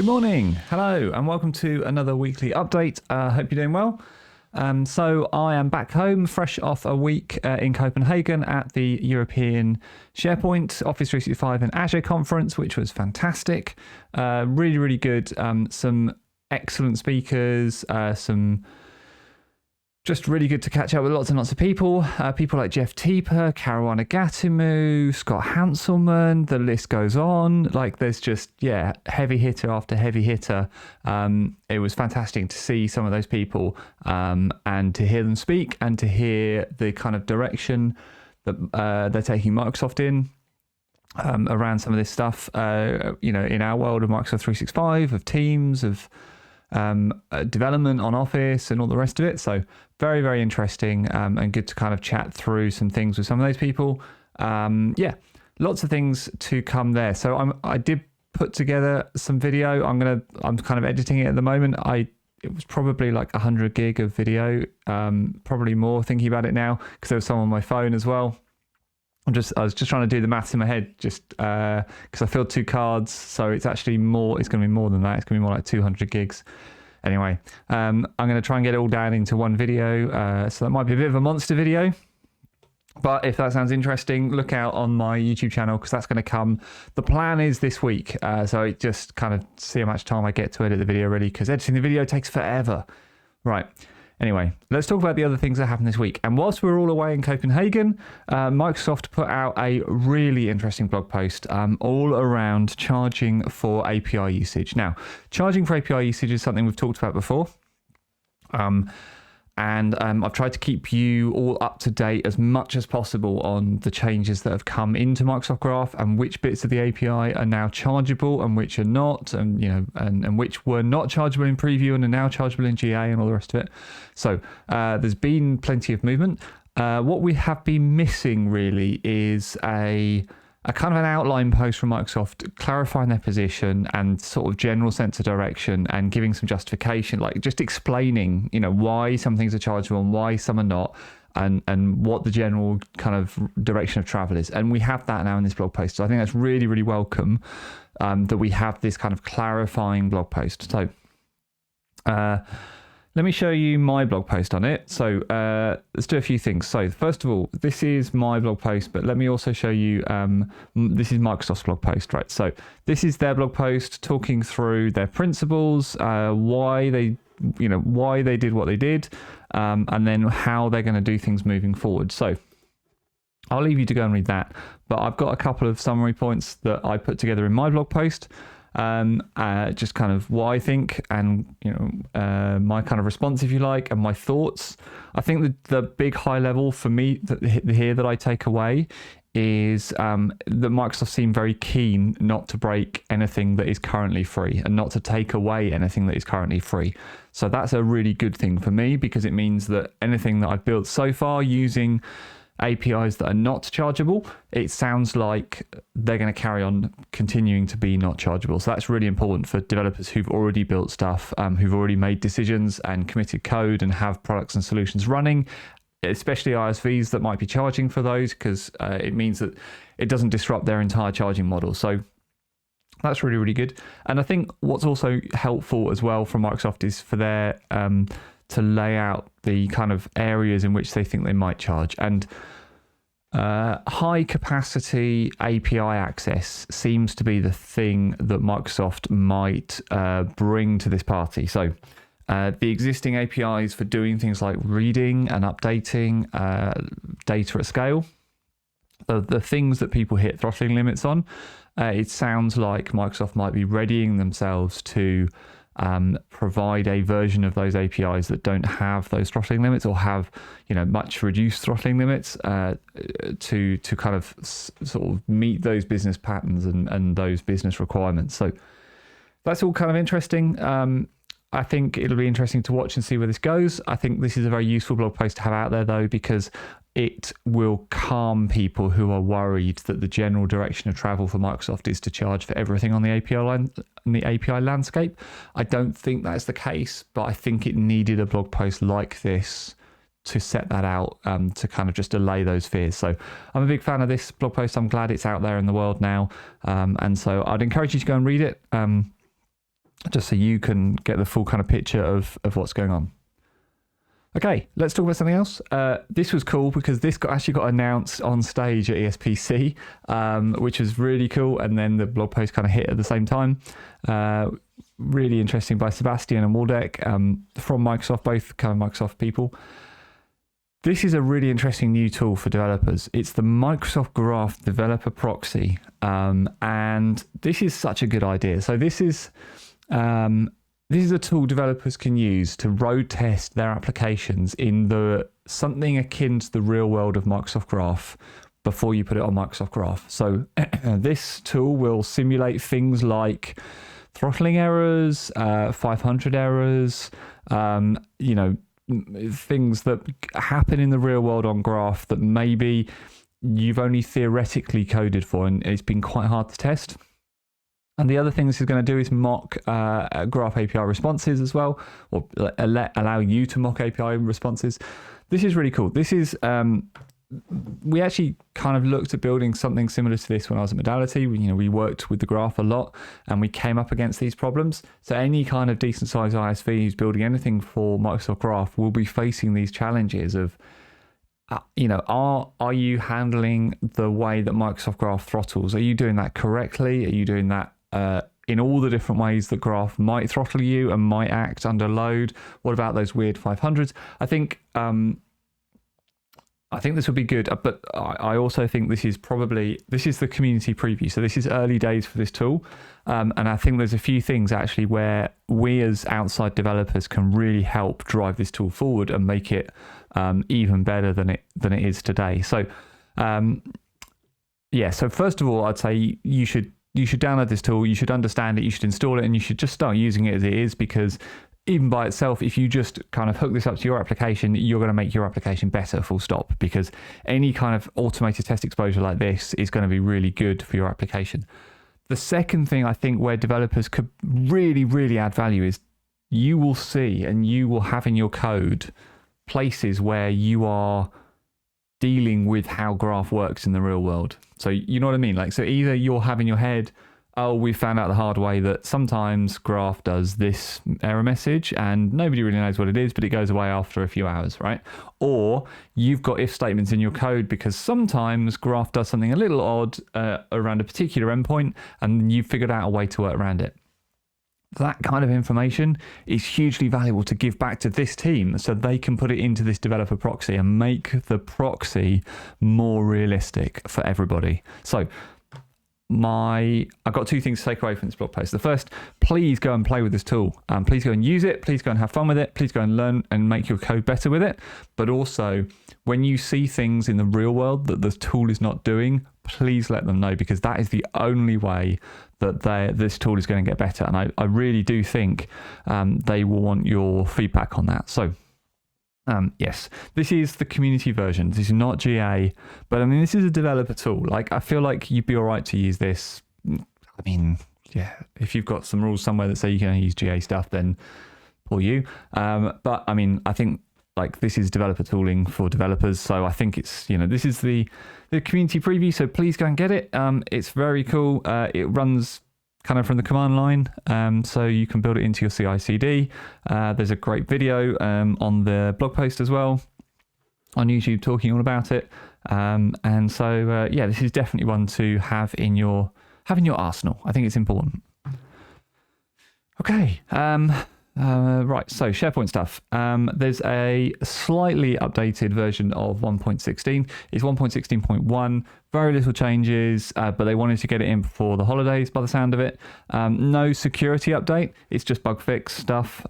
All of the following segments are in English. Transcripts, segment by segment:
morning, hello, and welcome to another weekly update. Hope you're doing well. So I am back home, fresh off a week in Copenhagen at the European SharePoint, Office 365 and Azure conference, which was fantastic. Really, really good. Some excellent speakers, just really good to catch up with lots and lots of people. People like Jeff Teeper, Caruana Gatumu, Scott Hanselman, the list goes on. Like there's just, heavy hitter after heavy hitter. It was fantastic to see some of those people and to hear them speak and to hear the kind of direction that they're taking Microsoft in. Around some of this stuff, in our world of Microsoft 365, of Teams, of development on Office and all the rest of it. So very, very interesting and good to kind of chat through some things with some of those people. Lots of things to come there. So I did put together some video. I'm kind of editing it at the moment. It was probably like 100 gig of video, probably more thinking about it now because there was some on my phone as well. I was just trying to do the maths in my head just because I filled 2 cards. So it's actually more, it's going to be more than that. It's going to be more like 200 gigs. Anyway, I'm going to try and get it all down into one video. So that might be a bit of a monster video. But if that sounds interesting, look out on my YouTube channel because that's going to come. The plan is this week. So it just kind of see how much time I get to edit the video really because editing the video takes forever. Right. Anyway, let's talk about the other things that happened this week. And whilst we were all away in Copenhagen, Microsoft put out a really interesting blog post all around charging for API usage. Now, charging for API usage is something we've talked about before. And I've tried to keep you all up to date as much as possible on the changes that have come into Microsoft Graph and which bits of the API are now chargeable and which are not, and and which were not chargeable in preview and are now chargeable in GA and all the rest of it. So there's been plenty of movement. What we have been missing really is a kind of an outline post from Microsoft clarifying their position and sort of general sense of direction and giving some justification, like just explaining, why some things are chargeable and why some are not, and what the general kind of direction of travel is. And we have that now in this blog post. So I think that's really, really welcome that we have this kind of clarifying blog post. So let me show you my blog post on it. So let's do a few things. So first of all, this is my blog post, but let me also show you, this is Microsoft's blog post, right? So this is their blog post talking through their principles, why they did what they did, and then how they're going to do things moving forward. So I'll leave you to go and read that, but I've got a couple of summary points that I put together in my blog post. Just kind of what I think and, my kind of response, if you like, and my thoughts. I think the big high level for me that I take away is that Microsoft seem very keen not to break anything that is currently free and not to take away anything that is currently free. So that's a really good thing for me because it means that anything that I've built so far using APIs that are not chargeable, it sounds like they're going to carry on continuing to be not chargeable. So that's really important for developers who've already built stuff, who've already made decisions and committed code and have products and solutions running, especially ISVs that might be charging for those because it means that it doesn't disrupt their entire charging model. So that's really, really good. And I think what's also helpful as well from Microsoft is for their to lay out the kind of areas in which they think they might charge. And high capacity API access seems to be the thing that Microsoft might bring to this party. So the existing APIs for doing things like reading and updating data at scale, the things that people hit throttling limits on, it sounds like Microsoft might be readying themselves to provide a version of those APIs that don't have those throttling limits or have, much reduced throttling limits to kind of sort of meet those business patterns and those business requirements. So that's all kind of interesting. I think it'll be interesting to watch and see where this goes. I think this is a very useful blog post to have out there though, because it will calm people who are worried that the general direction of travel for Microsoft is to charge for everything on the API landscape. I don't think that's the case, but I think it needed a blog post like this to set that out, to kind of just allay those fears. So I'm a big fan of this blog post. I'm glad it's out there in the world now. And so I'd encourage you to go and read it. just so you can get the full kind of picture of what's going on. Okay, let's talk about something else. This was cool because this actually got announced on stage at ESPC, which was really cool. And then the blog post kind of hit at the same time. Really interesting by Sebastian and Waldeck from Microsoft, both kind of Microsoft people. This is a really interesting new tool for developers. It's the Microsoft Graph Developer Proxy. And this is such a good idea. So this is a tool developers can use to road test their applications in something akin to the real world of Microsoft Graph before you put it on Microsoft Graph. So this tool will simulate things like throttling errors, 500 errors, things that happen in the real world on Graph that maybe you've only theoretically coded for and it's been quite hard to test. And the other thing this is going to do is mock Graph API responses as well, or allow you to mock API responses. This is really cool. This is, we actually kind of looked at building something similar to this when I was at Modality. We worked with the Graph a lot and we came up against these problems. So any kind of decent sized ISV who's building anything for Microsoft Graph will be facing these challenges of, are you handling the way that Microsoft Graph throttles? Are you doing that correctly? Are you doing that in all the different ways that Graph might throttle you and might act under load? What about those weird 500s? I think this would be good, but I also think this is the community preview. So this is early days for this tool. And I think there's a few things actually where we as outside developers can really help drive this tool forward and make it even better than it is today. So so first of all, I'd say you should download this tool, you should understand it, you should install it, and you should just start using it as it is, because even by itself, if you just kind of hook this up to your application, you're going to make your application better, full stop, because any kind of automated test exposure like this is going to be really good for your application. The second thing I think where developers could really, really add value is you will see and you will have in your code places where you are dealing with how Graph works in the real world. So you know what I mean? Like, so either you'll have in your head, oh, we found out the hard way that sometimes Graph does this error message and nobody really knows what it is, but it goes away after a few hours, right? Or you've got if statements in your code because sometimes Graph does something a little odd around a particular endpoint and you've figured out a way to work around it. That kind of information is hugely valuable to give back to this team so they can put it into this developer proxy and make the proxy more realistic for everybody. So I've got two things to take away from this blog post. The first, please go and play with this tool. Please go and use it. Please go and have fun with it. Please go and learn and make your code better with it. But also, when you see things in the real world that the tool is not doing, please let them know, because that is the only way that this tool is going to get better. And I really do think they will want your feedback on that. So yes, this is the community version. This is not GA, but I mean, this is a developer tool. Like, I feel like you'd be all right to use this. I mean, yeah, if you've got some rules somewhere that say you can only use GA stuff, then poor you. But I mean, I think like this is developer tooling for developers. So I think it's, this is the community preview. So please go and get it. It's very cool. It runs kind of from the command line, so you can build it into your CI/CD. There's a great video on the blog post as well on YouTube talking all about it. And so yeah, this is definitely one to have in your arsenal. I think it's important. Okay. Right, so SharePoint stuff. There's a slightly updated version of 1.16. It's 1.16.1. Very little changes, but they wanted to get it in before the holidays by the sound of it. No security update. It's just bug fix stuff.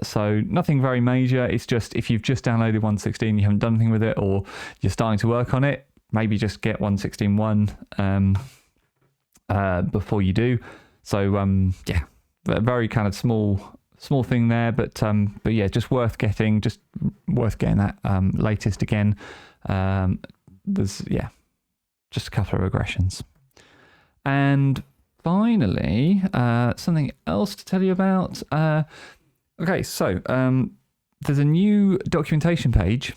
So nothing very major. It's just if you've just downloaded 1.16, you haven't done anything with it, or you're starting to work on it, maybe just get 1.16.1 before you do. So yeah, very kind of small thing there, but yeah, just worth getting that latest again. There's just a couple of regressions. And finally, something else to tell you about. Okay, so there's a new documentation page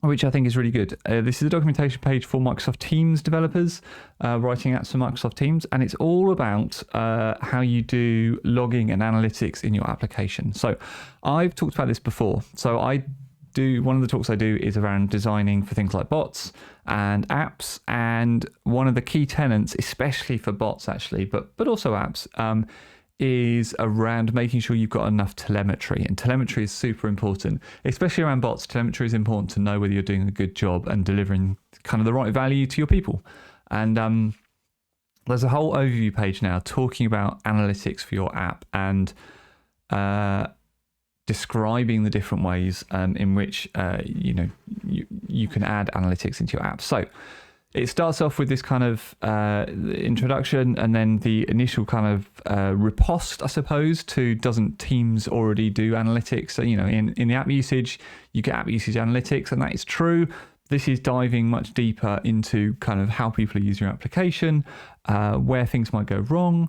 which I think is really good. This is a documentation page for Microsoft Teams developers writing apps for Microsoft Teams, and it's all about how you do logging and analytics in your application. So I've talked about this before. So one of the talks I do is around designing for things like bots and apps, and one of the key tenets, especially for bots actually, but also apps, is around making sure you've got enough telemetry. And telemetry is super important, especially around bots. Telemetry is important to know whether you're doing a good job and delivering kind of the right value to your people. And there's a whole overview page now talking about analytics for your app and describing the different ways in which you can add analytics into your app. So it starts off with this kind of introduction, and then the initial kind of riposte, I suppose, to doesn't Teams already do analytics? So, in the app usage, you get app usage analytics, and that is true. This is diving much deeper into kind of how people are using your application, where things might go wrong.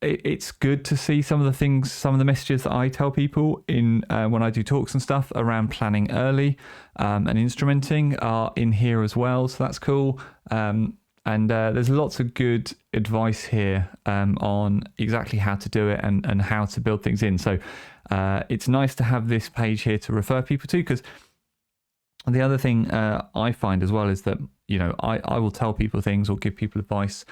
It's good to see some of the messages that I tell people in when I do talks and stuff around planning early and instrumenting are in here as well. So that's cool. And there's lots of good advice here on exactly how to do it and how to build things in. So it's nice to have this page here to refer people to, because the other thing I find as well is that, I will tell people things or give people advice,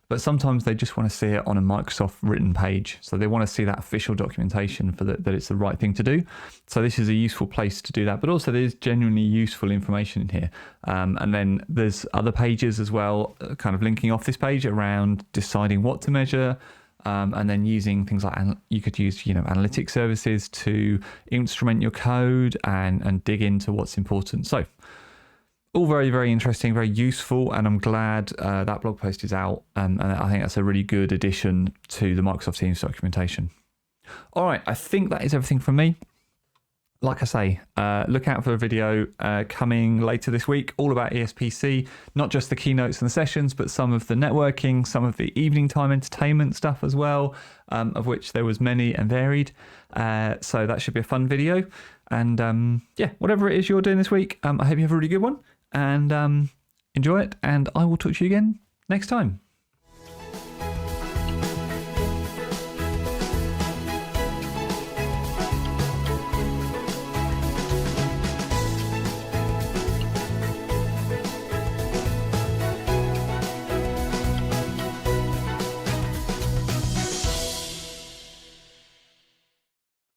but sometimes they just want to see it on a Microsoft written page. So they want to see that official documentation for that it's the right thing to do. So this is a useful place to do that. But also there's genuinely useful information in here. And then there's other pages as well, kind of linking off this page around deciding what to measure. And then using things like, you could use, analytics services to instrument your code and dig into what's important. So all very, very interesting, very useful, and I'm glad that blog post is out, and I think that's a really good addition to the Microsoft Teams documentation. All right, I think that is everything from me. Like I say, look out for a video coming later this week, all about ESPC, not just the keynotes and the sessions, but some of the networking, some of the evening time entertainment stuff as well, of which there was many and varied. So that should be a fun video. And whatever it is you're doing this week, I hope you have a really good one. And enjoy it, and I will talk to you again next time.